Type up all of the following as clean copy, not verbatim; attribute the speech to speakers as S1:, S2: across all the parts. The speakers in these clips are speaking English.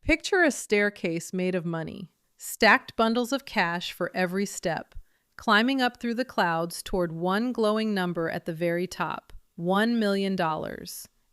S1: Picture a staircase made of money, stacked bundles of cash for every step, climbing up through the clouds toward one glowing number at the very top, $1 million.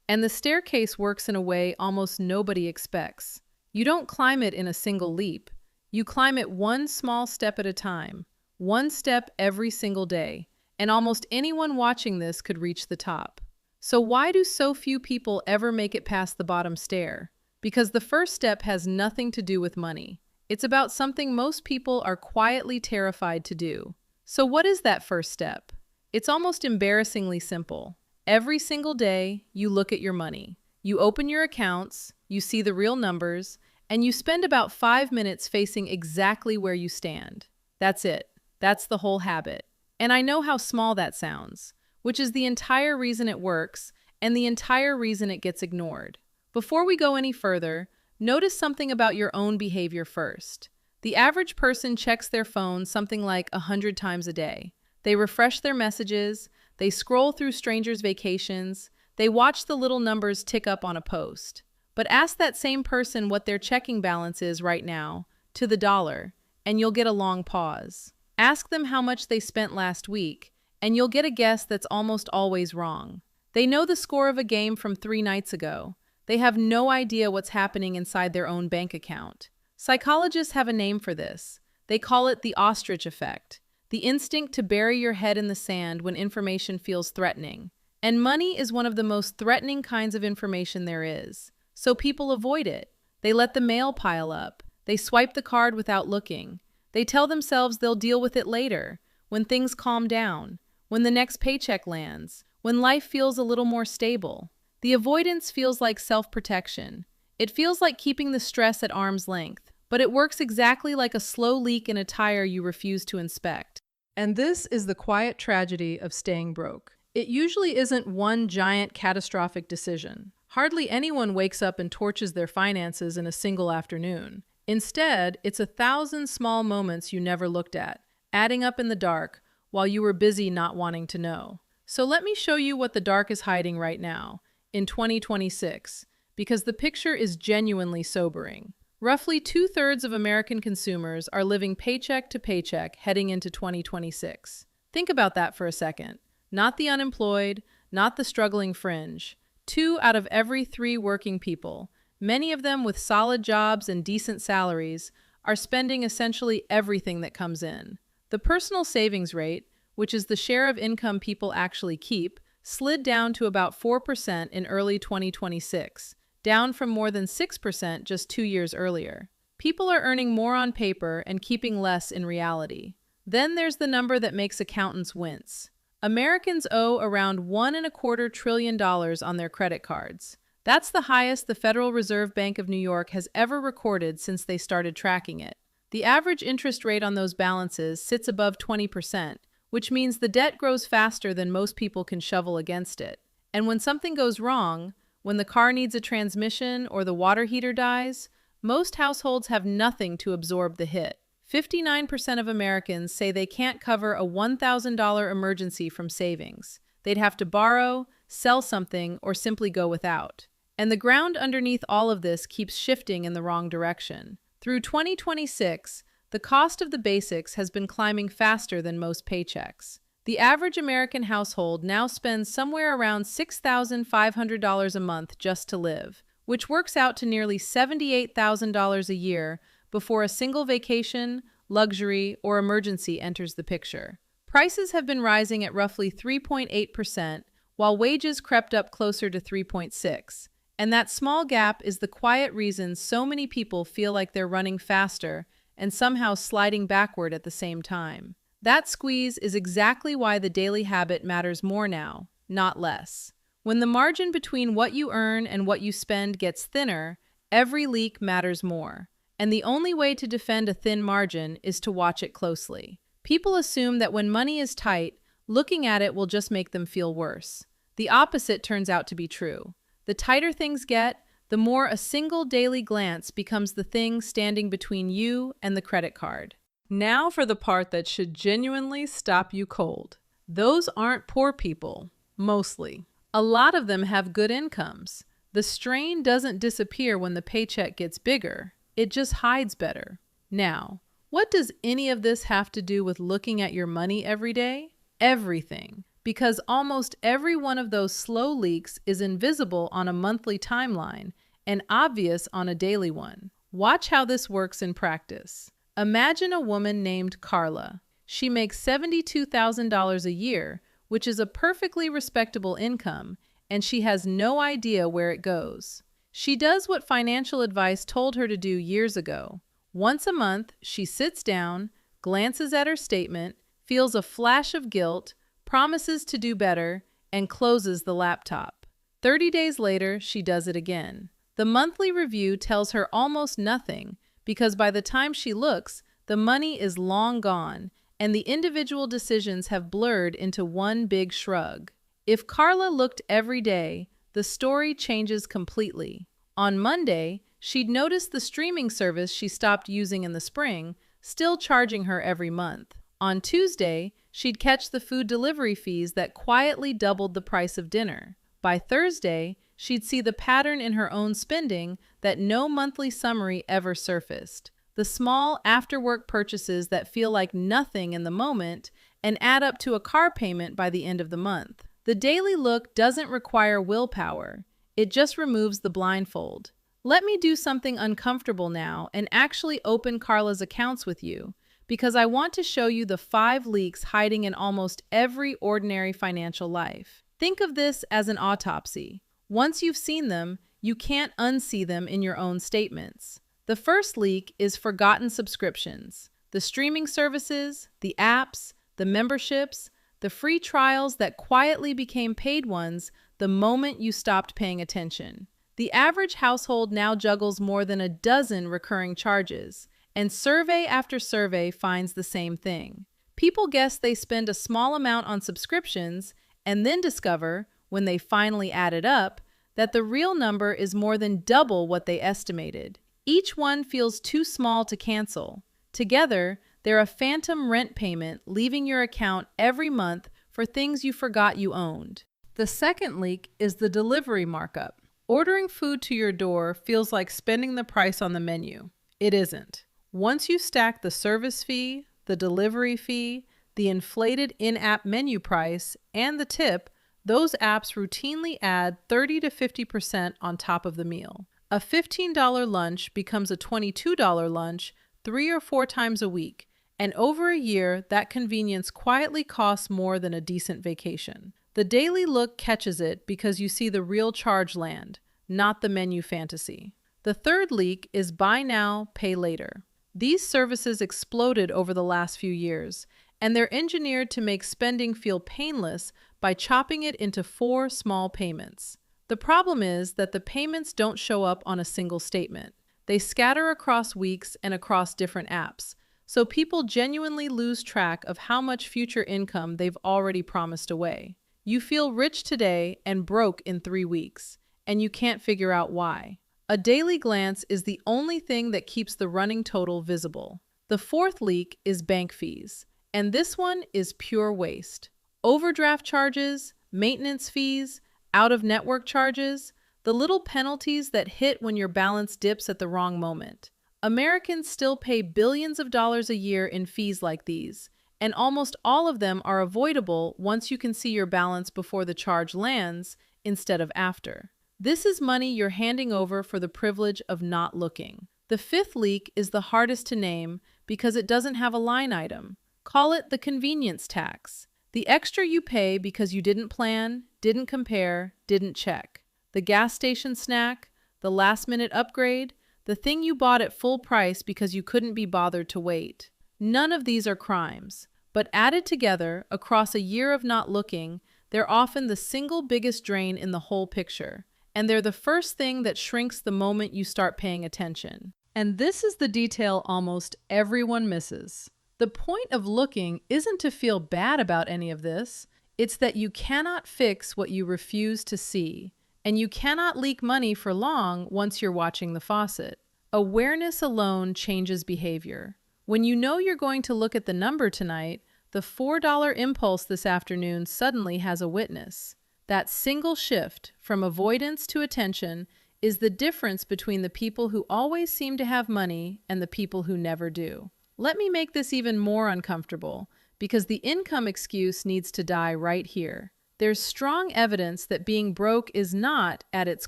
S1: And the staircase works in a way almost nobody expects. You don't climb it in a single leap. You climb it one small step at a time, one step every single day, and almost anyone watching this could reach the top. So why do so few people ever make it past the bottom stair? Because the first step has nothing to do with money. It's about something most people are quietly terrified to do. So what is that first step? It's almost embarrassingly simple. Every single day, you look at your money. You open your accounts, you see the real numbers, and you spend about 5 minutes facing exactly where you stand. That's it. That's the whole habit. And I know how small that sounds, which is the entire reason it works and the entire reason it gets ignored. Before we go any further, notice something about your own behavior first. The average person checks their phone something like 100 times a day. They refresh their messages, they scroll through strangers' vacations, they watch the little numbers tick up on a post. But ask that same person what their checking balance is right now, to the dollar, and you'll get a long pause. Ask them how much they spent last week, and you'll get a guess that's almost always wrong. They know the score of a game from 3 nights ago. They have no idea what's happening inside their own bank account. Psychologists have a name for this. They call it the ostrich effect, the instinct to bury your head in the sand when information feels threatening. And money is one of the most threatening kinds of information there is. So people avoid it. They let the mail pile up. They swipe the card without looking. They tell themselves they'll deal with it later, when things calm down, when the next paycheck lands, when life feels a little more stable. The avoidance feels like self-protection. It feels like keeping the stress at arm's length, but it works exactly like a slow leak in a tire you refuse to inspect. And this is the quiet tragedy of staying broke. It usually isn't one giant catastrophic decision. Hardly anyone wakes up and torches their finances in a single afternoon. Instead, it's 1,000 small moments you never looked at, adding up in the dark while you were busy not wanting to know. So let me show you what the dark is hiding right now, in 2026, because the picture is genuinely sobering. Roughly 2/3 of American consumers are living paycheck to paycheck heading into 2026. Think about that for a second. Not the unemployed, not the struggling fringe. 2 out of every 3 working people, many of them with solid jobs and decent salaries, are spending essentially everything that comes in. The personal savings rate, which is the share of income people actually keep, slid down to about 4% in early 2026, down from more than 6% just 2 years earlier. People are earning more on paper and keeping less in reality. Then there's the number that makes accountants wince. Americans owe around $1.25 trillion on their credit cards. That's the highest the Federal Reserve Bank of New York has ever recorded since they started tracking it. The average interest rate on those balances sits above 20%, which means the debt grows faster than most people can shovel against it. And when something goes wrong, when the car needs a transmission or the water heater dies, most households have nothing to absorb the hit. 59% of Americans say they can't cover a $1,000 emergency from savings. They'd have to borrow, sell something, or simply go without. And the ground underneath all of this keeps shifting in the wrong direction. Through 2026, the cost of the basics has been climbing faster than most paychecks. The average American household now spends somewhere around $6,500 a month just to live, which works out to nearly $78,000 a year before a single vacation, luxury, or emergency enters the picture. Prices have been rising at roughly 3.8%, while wages crept up closer to 3.6%. And that small gap is the quiet reason so many people feel like they're running faster and somehow sliding backward at the same time. That squeeze is exactly why the daily habit matters more now, not less. When the margin between what you earn and what you spend gets thinner, every leak matters more. And the only way to defend a thin margin is to watch it closely. People assume that when money is tight, looking at it will just make them feel worse. The opposite turns out to be true. The tighter things get, the more a single daily glance becomes the thing standing between you and the credit card. Now for the part that should genuinely stop you cold. Those aren't poor people, mostly. A lot of them have good incomes. The strain doesn't disappear when the paycheck gets bigger. It just hides better. Now, what does any of this have to do with looking at your money every day? Everything. Because almost every one of those slow leaks is invisible on a monthly timeline and obvious on a daily one. Watch how this works in practice. Imagine a woman named Carla. She makes $72,000 a year, which is a perfectly respectable income, and she has no idea where it goes. She does what financial advice told her to do years ago. Once a month, she sits down, glances at her statement, feels a flash of guilt, promises to do better, and closes the laptop. 30 days later, she does it again. The monthly review tells her almost nothing because by the time she looks, the money is long gone and the individual decisions have blurred into one big shrug. If Carla looked every day, the story changes completely. On Monday, she'd notice the streaming service she stopped using in the spring, still charging her every month. On Tuesday, she'd catch the food delivery fees that quietly doubled the price of dinner. By Thursday, she'd see the pattern in her own spending that no monthly summary ever surfaced. The small after-work purchases that feel like nothing in the moment and add up to a car payment by the end of the month. The daily look doesn't require willpower. It just removes the blindfold. Let me do something uncomfortable now and actually open Carla's accounts with you, because I want to show you the 5 leaks hiding in almost every ordinary financial life. Think of this as an autopsy. Once you've seen them, you can't unsee them in your own statements. The first leak is forgotten subscriptions. The streaming services, the apps, the memberships, the free trials that quietly became paid ones the moment you stopped paying attention. The average household now juggles more than a dozen recurring charges, and survey after survey finds the same thing. People guess they spend a small amount on subscriptions and then discover, when they finally add it up, that the real number is more than double what they estimated. Each one feels too small to cancel. Together, they're a phantom rent payment leaving your account every month for things you forgot you owned. The second leak is the delivery markup. Ordering food to your door feels like spending the price on the menu. It isn't. Once you stack the service fee, the delivery fee, the inflated in-app menu price, and the tip, those apps routinely add 30 to 50% on top of the meal. A $15 lunch becomes a $22 lunch 3 or 4 times a week, and over a year, that convenience quietly costs more than a decent vacation. The daily look catches it because you see the real charge land, not the menu fantasy. The third leak is buy now, pay later. These services exploded over the last few years, and they're engineered to make spending feel painless by chopping it into 4 small payments. The problem is that the payments don't show up on a single statement. They scatter across weeks and across different apps, so people genuinely lose track of how much future income they've already promised away. You feel rich today and broke in 3 weeks, and you can't figure out why. A daily glance is the only thing that keeps the running total visible. The fourth leak is bank fees, and this one is pure waste. Overdraft charges, maintenance fees, out-of-network charges, the little penalties that hit when your balance dips at the wrong moment. Americans still pay billions of dollars a year in fees like these, and almost all of them are avoidable once you can see your balance before the charge lands instead of after. This is money you're handing over for the privilege of not looking. The fifth leak is the hardest to name because it doesn't have a line item. Call it the convenience tax. The extra you pay because you didn't plan, didn't compare, didn't check. The gas station snack, the last-minute upgrade, the thing you bought at full price because you couldn't be bothered to wait. None of these are crimes, but added together, across a year of not looking, they're often the single biggest drain in the whole picture. And they're the first thing that shrinks the moment you start paying attention. And this is the detail almost everyone misses. The point of looking isn't to feel bad about any of this. It's that you cannot fix what you refuse to see. And you cannot leak money for long once you're watching the faucet. Awareness alone changes behavior. When you know you're going to look at the number tonight, the $4 impulse this afternoon suddenly has a witness. That single shift from avoidance to attention is the difference between the people who always seem to have money and the people who never do. Let me make this even more uncomfortable, because the income excuse needs to die right here. There's strong evidence that being broke is not, at its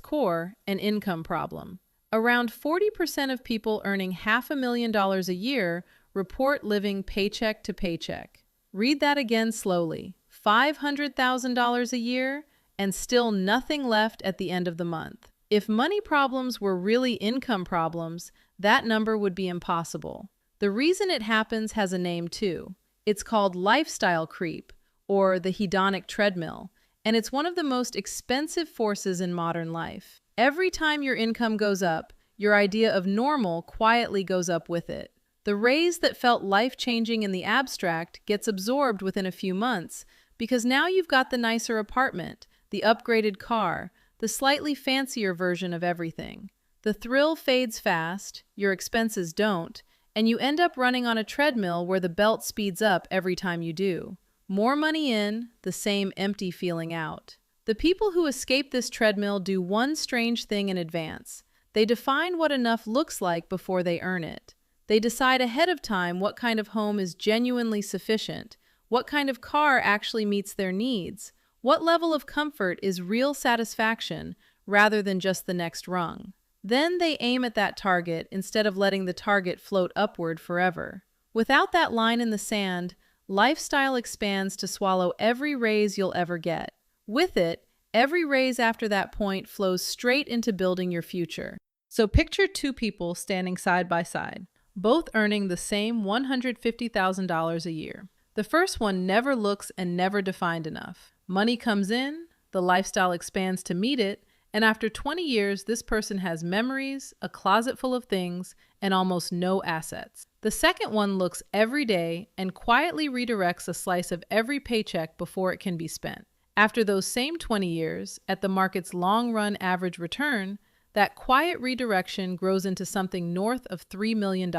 S1: core, an income problem. Around 40% of people earning $500,000 a year report living paycheck to paycheck. Read that again slowly. $500,000 a year and still nothing left at the end of the month. If money problems were really income problems, that number would be impossible. The reason it happens has a name too. It's called lifestyle creep, or the hedonic treadmill, and it's one of the most expensive forces in modern life. Every time your income goes up, your idea of normal quietly goes up with it. The raise that felt life-changing in the abstract gets absorbed within a few months, because now you've got the nicer apartment, the upgraded car, the slightly fancier version of everything. The thrill fades fast, your expenses don't, and you end up running on a treadmill where the belt speeds up every time you do. More money in, the same empty feeling out. The people who escape this treadmill do one strange thing in advance. They define what enough looks like before they earn it. They decide ahead of time what kind of home is genuinely sufficient, what kind of car actually meets their needs, what level of comfort is real satisfaction rather than just the next rung. Then they aim at that target instead of letting the target float upward forever. Without that line in the sand, lifestyle expands to swallow every raise you'll ever get. With it, every raise after that point flows straight into building your future. So picture two people standing side by side, both earning the same $150,000 a year. The first one never looks and never defined enough. Money comes in, the lifestyle expands to meet it, and after 20 years, this person has memories, a closet full of things, and almost no assets. The second one looks every day and quietly redirects a slice of every paycheck before it can be spent. After those same 20 years, at the market's long-run average return, that quiet redirection grows into something north of $3 million.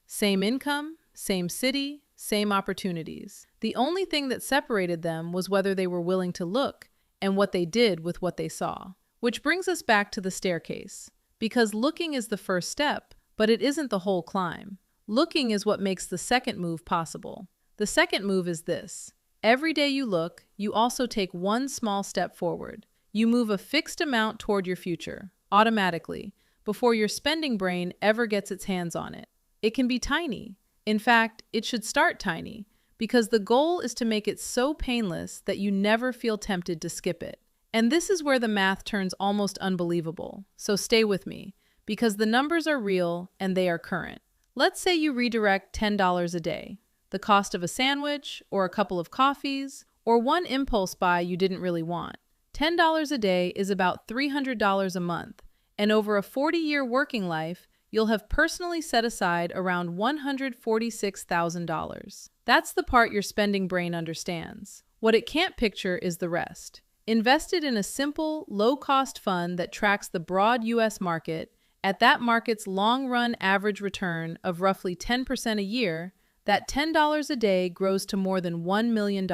S1: Same income, same city, same opportunities. The only thing that separated them was whether they were willing to look and what they did with what they saw. Which brings us back to the staircase. Because looking is the first step, but it isn't the whole climb. Looking is what makes the second move possible. The second move is this. Every day you look, you also take one small step forward. You move a fixed amount toward your future, automatically, before your spending brain ever gets its hands on it. It can be tiny. In fact, it should start tiny, because the goal is to make it so painless that you never feel tempted to skip it. And this is where the math turns almost unbelievable. So stay with me, because the numbers are real and they are current. Let's say you redirect $10 a day, the cost of a sandwich, or a couple of coffees, or one impulse buy you didn't really want. $10 a day is about $300 a month, and over a 40-year working life, you'll have personally set aside around $146,000. That's the part your spending brain understands. What it can't picture is the rest. Invested in a simple, low-cost fund that tracks the broad U.S. market, at that market's long-run average return of roughly 10% a year, that $10 a day grows to more than $1 million.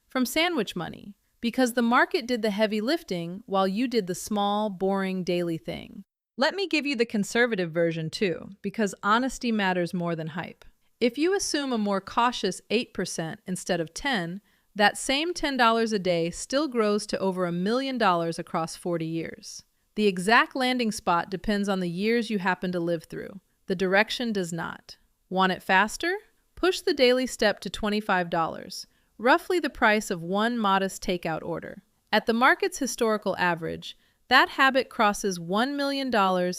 S1: From sandwich money, because the market did the heavy lifting while you did the small, boring daily thing. Let me give you the conservative version too, because honesty matters more than hype. If you assume a more cautious 8% instead of 10%, that same $10 a day still grows to over $1 million across 40 years. The exact landing spot depends on the years you happen to live through. The direction does not. Want it faster? Push the daily step to $25, roughly the price of one modest takeout order. At the market's historical average, that habit crosses $1 million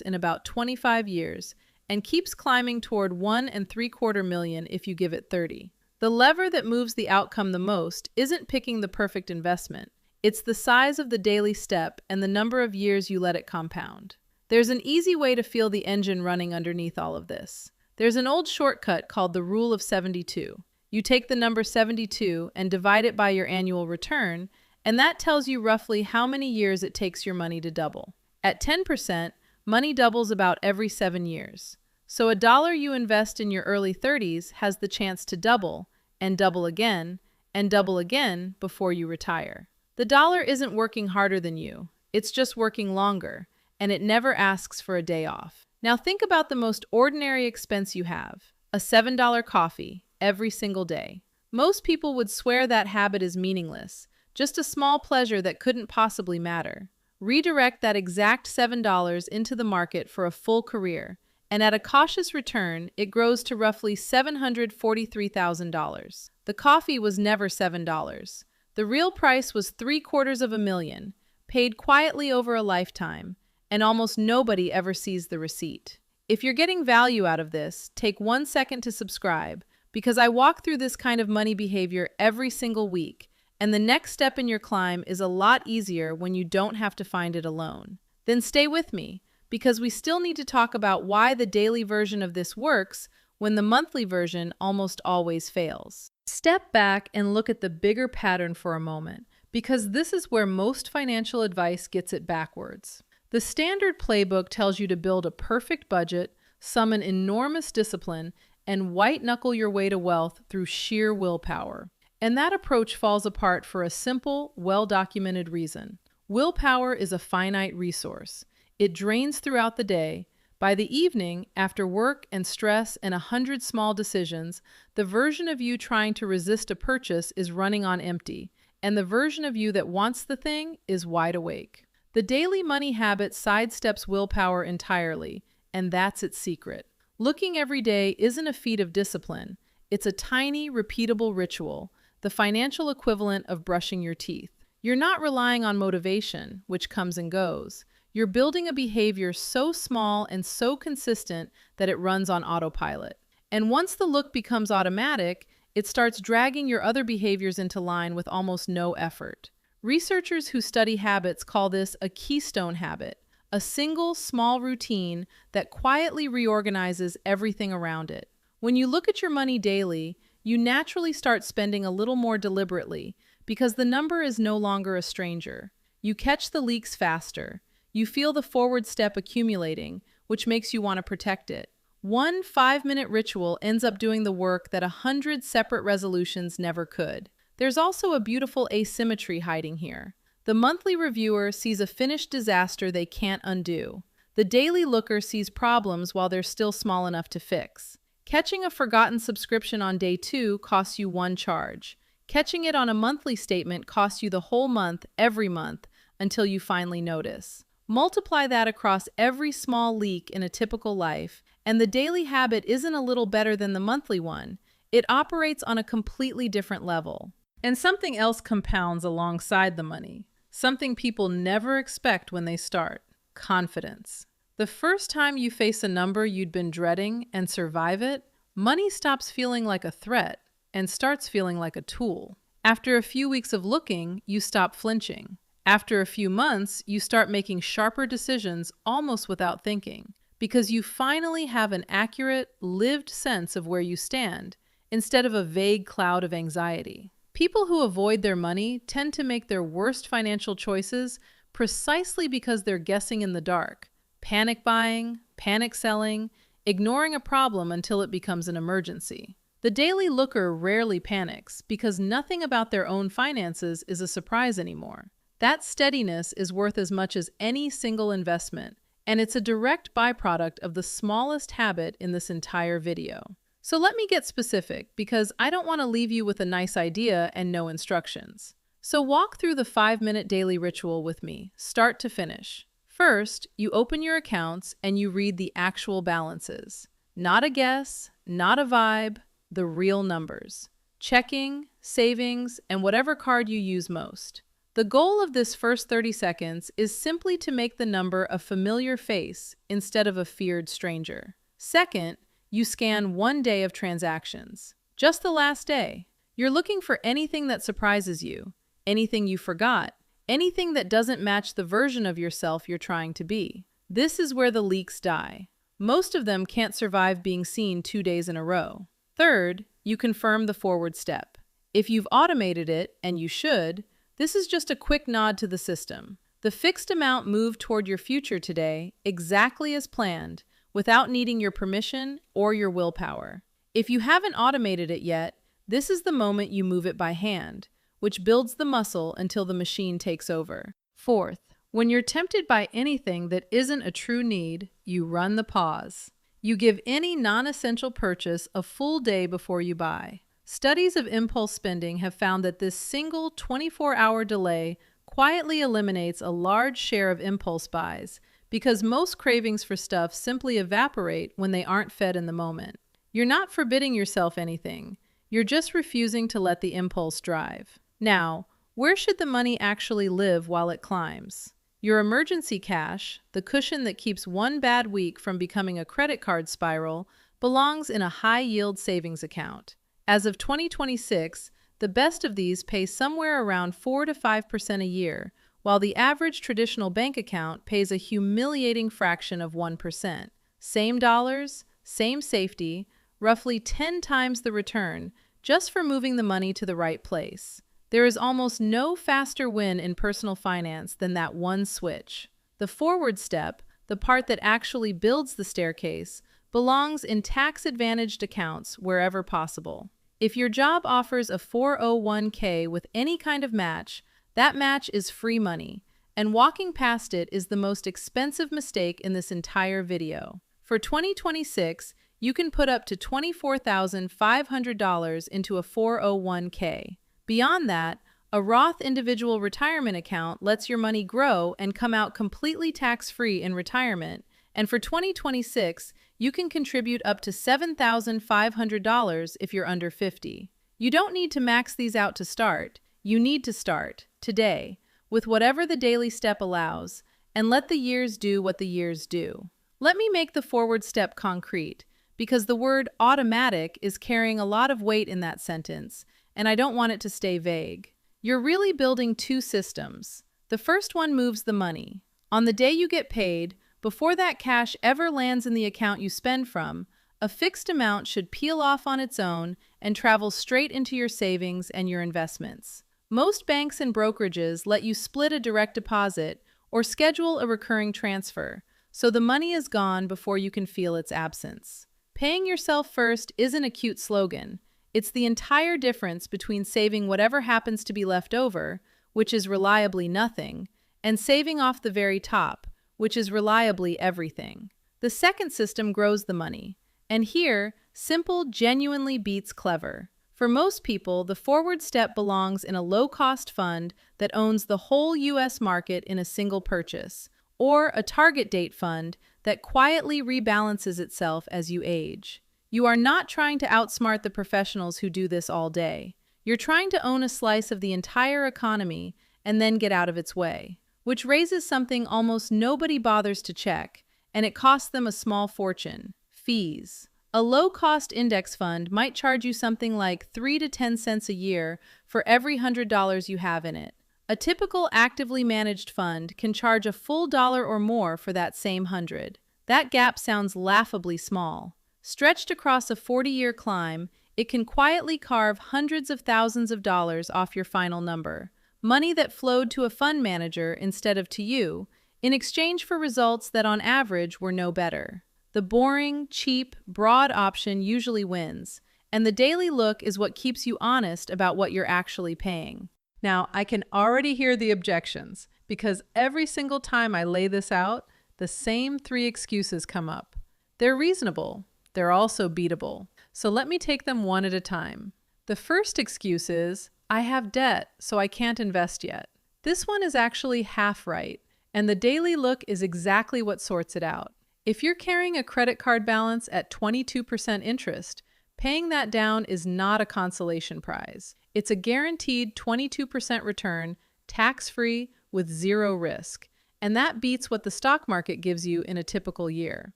S1: in about 25 years and keeps climbing toward $1.75 million if you give it 30. The lever that moves the outcome the most isn't picking the perfect investment. It's the size of the daily step and the number of years you let it compound. There's an easy way to feel the engine running underneath all of this. There's an old shortcut called the rule of 72. You take the number 72 and divide it by your annual return, and that tells you roughly how many years it takes your money to double. At 10%, money doubles about every 7 years. So a dollar you invest in your early 30s has the chance to double, and double again, and double again before you retire. The dollar isn't working harder than you. It's just working longer, and it never asks for a day off. Now think about the most ordinary expense you have, a $7 coffee every single day. Most people would swear that habit is meaningless, just a small pleasure that couldn't possibly matter. Redirect that exact $7 into the market for a full career, and at a cautious return, it grows to roughly $743,000. The coffee was never $7. The real price was $750,000, paid quietly over a lifetime, and almost nobody ever sees the receipt. If you're getting value out of this, take 1 second to subscribe, because I walk through this kind of money behavior every single week, and the next step in your climb is a lot easier when you don't have to find it alone. Then stay with me, because we still need to talk about why the daily version of this works when the monthly version almost always fails. Step back and look at the bigger pattern for a moment, because this is where most financial advice gets it backwards. The standard playbook tells you to build a perfect budget, summon enormous discipline, and white-knuckle your way to wealth through sheer willpower. And that approach falls apart for a simple, well-documented reason. Willpower is a finite resource. It drains throughout the day. By the evening, after work and stress and 100 small decisions, the version of you trying to resist a purchase is running on empty, and the version of you that wants the thing is wide awake. The daily money habit sidesteps willpower entirely, and that's its secret. Looking every day isn't a feat of discipline. It's a tiny, repeatable ritual, the financial equivalent of brushing your teeth. You're not relying on motivation, which comes and goes. You're building a behavior so small and so consistent that it runs on autopilot. And once the look becomes automatic, it starts dragging your other behaviors into line with almost no effort. Researchers who study habits call this a keystone habit, a single small routine that quietly reorganizes everything around it. When you look at your money daily, you naturally start spending a little more deliberately because the number is no longer a stranger. You catch the leaks faster. You feel the forward step accumulating, which makes you want to protect it. One 5-minute ritual ends up doing the work that 100 separate resolutions never could. There's also a beautiful asymmetry hiding here. The monthly reviewer sees a finished disaster they can't undo. The daily looker sees problems while they're still small enough to fix. Catching a forgotten subscription on day 2 costs you 1 charge. Catching it on a monthly statement costs you the whole month, every month, until you finally notice. Multiply that across every small leak in a typical life, and the daily habit isn't a little better than the monthly one. It operates on a completely different level. And something else compounds alongside the money. Something people never expect when they start. Confidence. The first time you face a number you'd been dreading and survive it, money stops feeling like a threat and starts feeling like a tool. After a few weeks of looking, you stop flinching. After a few months, you start making sharper decisions almost without thinking, because you finally have an accurate, lived sense of where you stand, instead of a vague cloud of anxiety. People who avoid their money tend to make their worst financial choices precisely because they're guessing in the dark, panic buying, panic selling, ignoring a problem until it becomes an emergency. The daily looker rarely panics because nothing about their own finances is a surprise anymore. That steadiness is worth as much as any single investment, and it's a direct byproduct of the smallest habit in this entire video. So let me get specific, because I don't want to leave you with a nice idea and no instructions. So walk through the 5-minute daily ritual with me, start to finish. First, you open your accounts and you read the actual balances. Not a guess, not a vibe, the real numbers. Checking, savings, and whatever card you use most. The goal of this first 30 seconds is simply to make the number a familiar face instead of a feared stranger. Second, you scan 1 day of transactions. Just the last day. You're looking for anything that surprises you, anything you forgot, anything that doesn't match the version of yourself you're trying to be. This is where the leaks die. Most of them can't survive being seen 2 days in a row. Third, you confirm the forward step. If you've automated it, and you should, this is just a quick nod to the system. The fixed amount moved toward your future today, exactly as planned, without needing your permission or your willpower. If you haven't automated it yet, this is the moment you move it by hand, which builds the muscle until the machine takes over. Fourth, when you're tempted by anything that isn't a true need, you run the pause. You give any non-essential purchase a full day before you buy. Studies of impulse spending have found that this single 24-hour delay quietly eliminates a large share of impulse buys because most cravings for stuff simply evaporate when they aren't fed in the moment. You're not forbidding yourself anything. You're just refusing to let the impulse drive. Now, where should the money actually live while it climbs? Your emergency cash, the cushion that keeps one bad week from becoming a credit card spiral, belongs in a high-yield savings account. As of 2026, the best of these pay somewhere around 4 to 5% a year, while the average traditional bank account pays a humiliating fraction of 1%. Same dollars, same safety, roughly 10 times the return, just for moving the money to the right place. There is almost no faster win in personal finance than that one switch. The forward step, the part that actually builds the staircase, belongs in tax-advantaged accounts wherever possible. If your job offers a 401k with any kind of match, that match is free money, and walking past it is the most expensive mistake in this entire video. For 2026, you can put up to $24,500 into a 401k. Beyond that, a Roth individual retirement account lets your money grow and come out completely tax-free in retirement, and for 2026, you can contribute up to $7,500 if you're under 50. You don't need to max these out to start. You need to start, today, with whatever the daily step allows, and let the years do what the years do. Let me make the forward step concrete, because the word automatic is carrying a lot of weight in that sentence, and I don't want it to stay vague. You're really building two systems. The first one moves the money. On the day you get paid, before that cash ever lands in the account you spend from, a fixed amount should peel off on its own and travel straight into your savings and your investments. Most banks and brokerages let you split a direct deposit or schedule a recurring transfer, so the money is gone before you can feel its absence. Paying yourself first isn't a cute slogan. It's the entire difference between saving whatever happens to be left over, which is reliably nothing, and saving off the very top, which is reliably everything. The second system grows the money. And here, simple genuinely beats clever. For most people, the forward step belongs in a low-cost fund that owns the whole U.S. market in a single purchase, or a target date fund that quietly rebalances itself as you age. You are not trying to outsmart the professionals who do this all day. You're trying to own a slice of the entire economy and then get out of its way, which raises something almost nobody bothers to check, and it costs them a small fortune: fees. A low-cost index fund might charge you something like 3 to 10 cents a year for every $100 you have in it. A typical actively managed fund can charge a full dollar or more for that same 100. That gap sounds laughably small. Stretched across a 40-year climb, it can quietly carve hundreds of thousands of dollars off your final number. Money that flowed to a fund manager instead of to you, in exchange for results that on average were no better. The boring, cheap, broad option usually wins, and the daily look is what keeps you honest about what you're actually paying. Now, I can already hear the objections, because every single time I lay this out, the same 3 excuses come up. They're reasonable. They're also beatable. So let me take them one at a time. The first excuse is, I have debt, so I can't invest yet. This one is actually half right, and the daily look is exactly what sorts it out. If you're carrying a credit card balance at 22% interest, paying that down is not a consolation prize. It's a guaranteed 22% return, tax-free, with zero risk. And that beats what the stock market gives you in a typical year.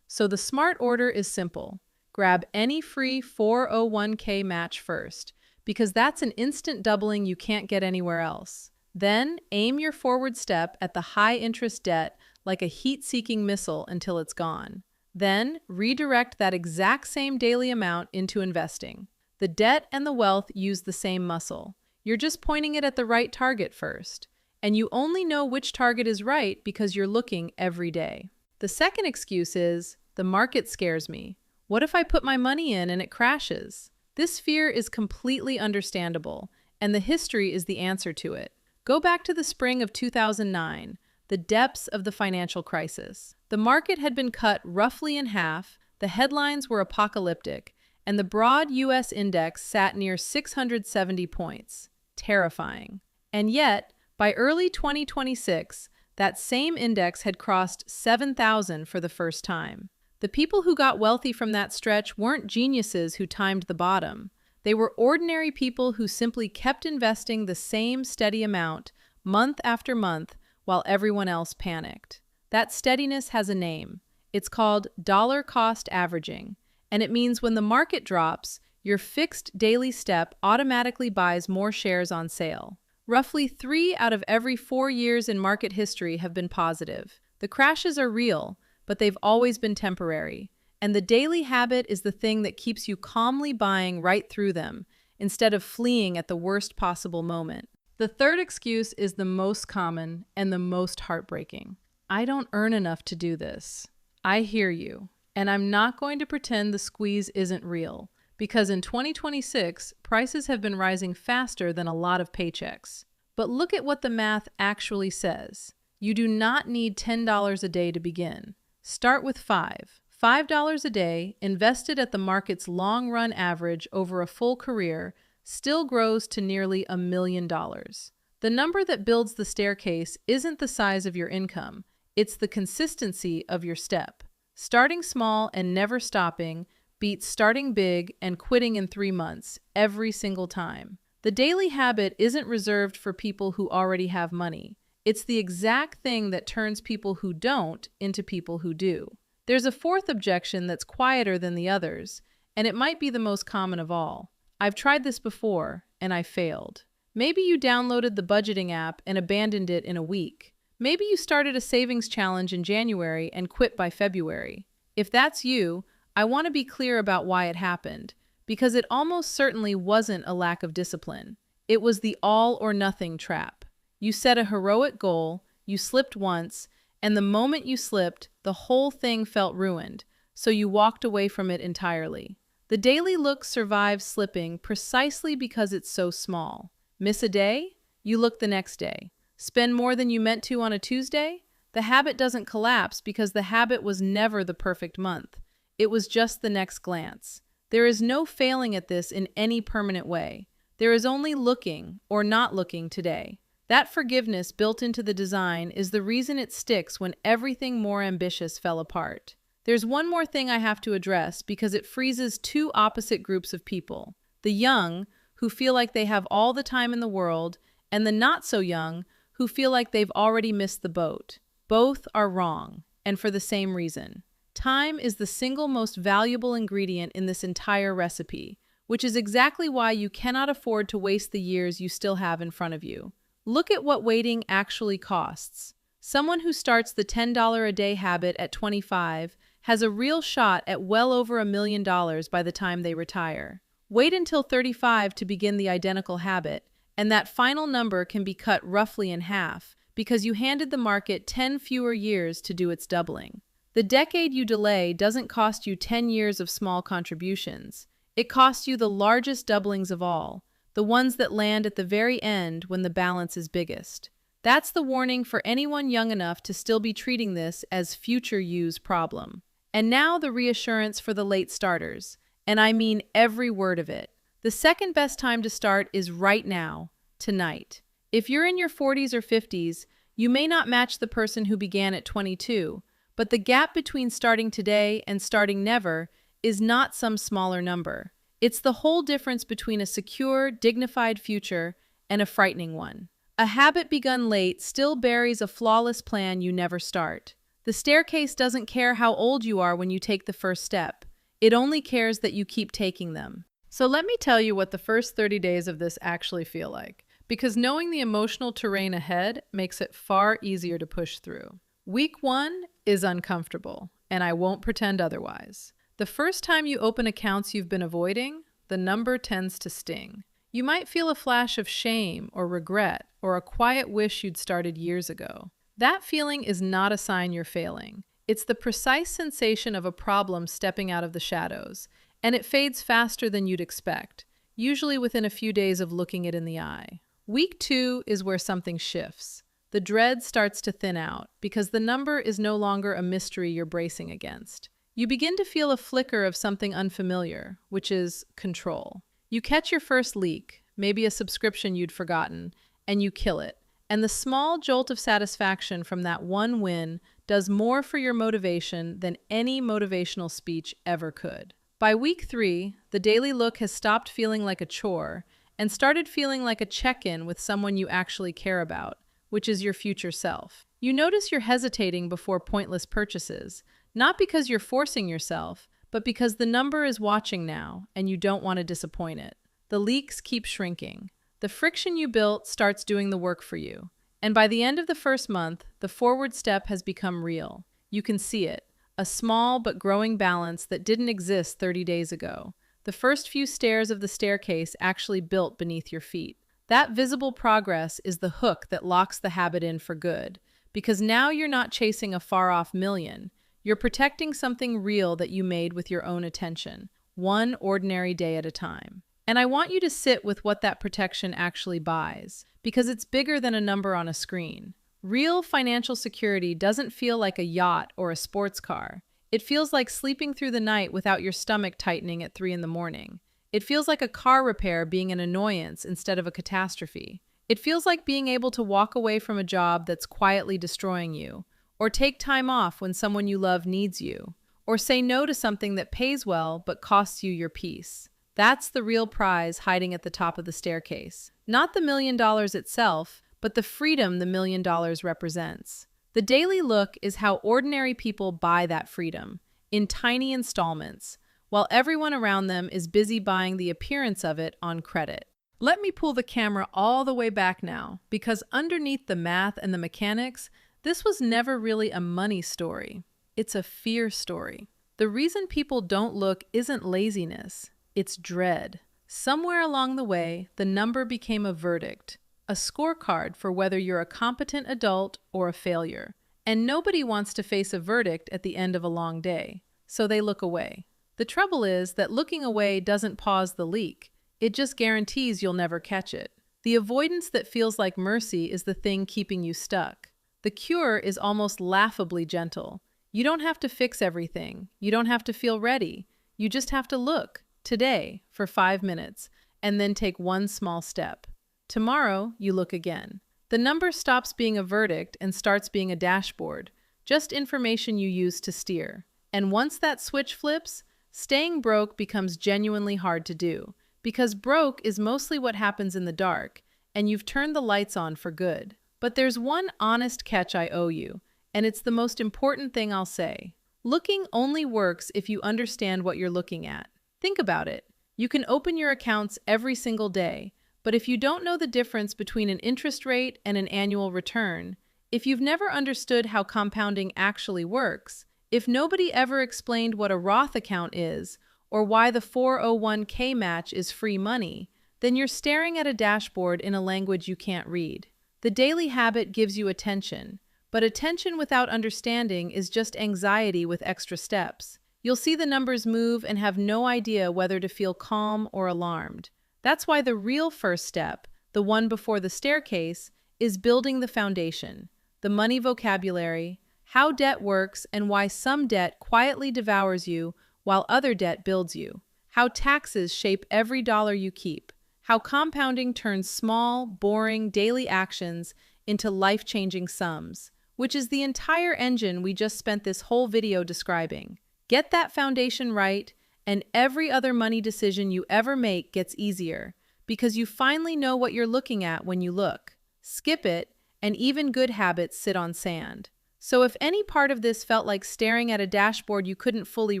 S1: So the smart order is simple. Grab any free 401k match first, because that's an instant doubling you can't get anywhere else. Then aim your forward step at the high-interest debt like a heat-seeking missile until it's gone. Then redirect that exact same daily amount into investing. The debt and the wealth use the same muscle. You're just pointing it at the right target first. And you only know which target is right because you're looking every day. The second excuse is, the market scares me. What if I put my money in and it crashes? This fear is completely understandable, and the history is the answer to it. Go back to the spring of 2009, the depths of the financial crisis. The market had been cut roughly in half, the headlines were apocalyptic, and the broad U.S. index sat near 670 points. Terrifying. And yet, by early 2026, that same index had crossed 7,000 for the first time. The people who got wealthy from that stretch weren't geniuses who timed the bottom. They were ordinary people who simply kept investing the same steady amount, month after month, while everyone else panicked. That steadiness has a name. It's called dollar cost averaging, and it means when the market drops, your fixed daily step automatically buys more shares on sale. Roughly 3 out of every 4 years in market history have been positive. The crashes are real, but they've always been temporary. And the daily habit is the thing that keeps you calmly buying right through them, instead of fleeing at the worst possible moment. The third excuse is the most common and the most heartbreaking. I don't earn enough to do this. I hear you. And I'm not going to pretend the squeeze isn't real, because in 2026, prices have been rising faster than a lot of paychecks. But look at what the math actually says. You do not need $10 a day to begin. Start with $5 a day, invested at the market's long-run average over a full career, still grows to nearly $1 million. The number that builds the staircase isn't the size of your income, it's the consistency of your step. Starting small and never stopping beats starting big and quitting in 3 months, every single time. The daily habit isn't reserved for people who already have money. It's the exact thing that turns people who don't into people who do. There's a fourth objection that's quieter than the others, and it might be the most common of all. I've tried this before, and I failed. Maybe you downloaded the budgeting app and abandoned it in a week. Maybe you started a savings challenge in January and quit by February. If that's you, I want to be clear about why it happened, because it almost certainly wasn't a lack of discipline. It was the all-or-nothing trap. You set a heroic goal, you slipped once, and the moment you slipped, the whole thing felt ruined, so you walked away from it entirely. The daily look survives slipping precisely because it's so small. Miss a day? You look the next day. Spend more than you meant to on a Tuesday? The habit doesn't collapse because the habit was never the perfect month. It was just the next glance. There is no failing at this in any permanent way. There is only looking or not looking today. That forgiveness built into the design is the reason it sticks when everything more ambitious fell apart. There's one more thing I have to address because it freezes 2 opposite groups of people. The young, who feel like they have all the time in the world, and the not so young, who feel like they've already missed the boat. Both are wrong, and for the same reason. Time is the single most valuable ingredient in this entire recipe, which is exactly why you cannot afford to waste the years you still have in front of you. Look at what waiting actually costs. Someone who starts the $10 a day habit at 25 has a real shot at well over $1 million by the time they retire. Wait until 35 to begin the identical habit, and that final number can be cut roughly in half because you handed the market 10 fewer years to do its doubling. The decade you delay doesn't cost you 10 years of small contributions. It costs you the largest doublings of all, the ones that land at the very end when the balance is biggest. That's the warning for anyone young enough to still be treating this as future you's problem. And now the reassurance for the late starters, and I mean every word of it. The second best time to start is right now, tonight. If you're in your 40s or 50s, you may not match the person who began at 22, but the gap between starting today and starting never is not some smaller number. It's the whole difference between a secure, dignified future and a frightening one. A habit begun late still buries a flawless plan you never start. The staircase doesn't care how old you are when you take the first step. It only cares that you keep taking them. So let me tell you what the first 30 days of this actually feel like, because knowing the emotional terrain ahead makes it far easier to push through. Week 1 is uncomfortable, and I won't pretend otherwise. The first time you open accounts you've been avoiding, the number tends to sting. You might feel a flash of shame or regret or a quiet wish you'd started years ago. That feeling is not a sign you're failing. It's the precise sensation of a problem stepping out of the shadows, and it fades faster than you'd expect. usually within a few days of looking it in the eye. Week 2 is where something shifts. The dread starts to thin out because the number is no longer a mystery you're bracing against. You begin to feel a flicker of something unfamiliar, which is control. You catch your first leak, maybe a subscription you'd forgotten, and you kill it. And the small jolt of satisfaction from that one win does more for your motivation than any motivational speech ever could. By week 3, the daily look has stopped feeling like a chore and started feeling like a check-in with someone you actually care about, which is your future self. You notice you're hesitating before pointless purchases, not because you're forcing yourself, but because the number is watching now and you don't want to disappoint it. The leaks keep shrinking. The friction you built starts doing the work for you. And by the end of the first month, the forward step has become real. You can see it, a small but growing balance that didn't exist 30 days ago. The first few stairs of the staircase actually built beneath your feet. That visible progress is the hook that locks the habit in for good, because now you're not chasing a far-off million. You're protecting something real that you made with your own attention, one ordinary day at a time. And I want you to sit with what that protection actually buys, because it's bigger than a number on a screen. Real financial security doesn't feel like a yacht or a sports car. It feels like sleeping through the night without your stomach tightening at 3 in the morning. It feels like a car repair being an annoyance instead of a catastrophe. It feels like being able to walk away from a job that's quietly destroying you, or take time off when someone you love needs you, or say no to something that pays well but costs you your peace. That's the real prize hiding at the top of the staircase. Not the $1 million itself, but the freedom the $1 million represents. The daily look is how ordinary people buy that freedom, in tiny installments, while everyone around them is busy buying the appearance of it on credit. Let me pull the camera all the way back now, because underneath the math and the mechanics, this was never really a money story. It's a fear story. The reason people don't look isn't laziness. It's dread. Somewhere along the way, the number became a verdict, a scorecard for whether you're a competent adult or a failure. And nobody wants to face a verdict at the end of a long day, so they look away. The trouble is that looking away doesn't pause the leak. It just guarantees you'll never catch it. The avoidance that feels like mercy is the thing keeping you stuck. The cure is almost laughably gentle. You don't have to fix everything. You don't have to feel ready. You just have to look. Today, for 5 minutes, and then take one small step. Tomorrow, you look again. The number stops being a verdict and starts being a dashboard, just information you use to steer. And once that switch flips, staying broke becomes genuinely hard to do, because broke is mostly what happens in the dark, and you've turned the lights on for good. But there's one honest catch I owe you, and it's the most important thing I'll say. Looking only works if you understand what you're looking at. Think about it. You can open your accounts every single day, but if you don't know the difference between an interest rate and an annual return, if you've never understood how compounding actually works, if nobody ever explained what a Roth account is, or why the 401k match is free money, then you're staring at a dashboard in a language you can't read. The daily habit gives you attention, but attention without understanding is just anxiety with extra steps. You'll see the numbers move and have no idea whether to feel calm or alarmed. That's why the real first step, the one before the staircase, is building the foundation, the money vocabulary, how debt works and why some debt quietly devours you while other debt builds you, how taxes shape every dollar you keep, how compounding turns small, boring, daily actions into life-changing sums, which is the entire engine we just spent this whole video describing. Get that foundation right, and every other money decision you ever make gets easier, because you finally know what you're looking at when you look. Skip it, and even good habits sit on sand. So if any part of this felt like staring at a dashboard you couldn't fully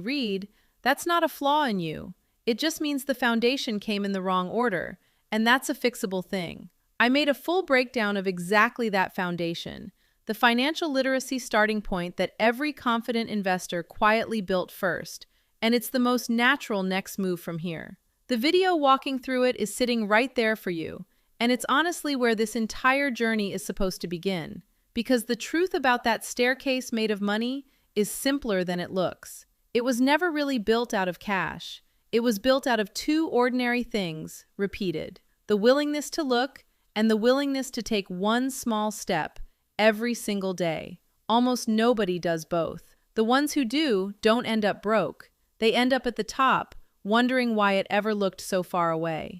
S1: read, that's not a flaw in you. It just means the foundation came in the wrong order, and that's a fixable thing. I made a full breakdown of exactly that foundation, the financial literacy starting point that every confident investor quietly built first, and it's the most natural next move from here. The video walking through it is sitting right there for you, and it's honestly where this entire journey is supposed to begin, because the truth about that staircase made of money is simpler than it looks. It was never really built out of cash. It was built out of two ordinary things, repeated: the willingness to look and the willingness to take one small step every single day. Almost nobody does both. The ones who do don't end up broke. They end up at the top, wondering why it ever looked so far away.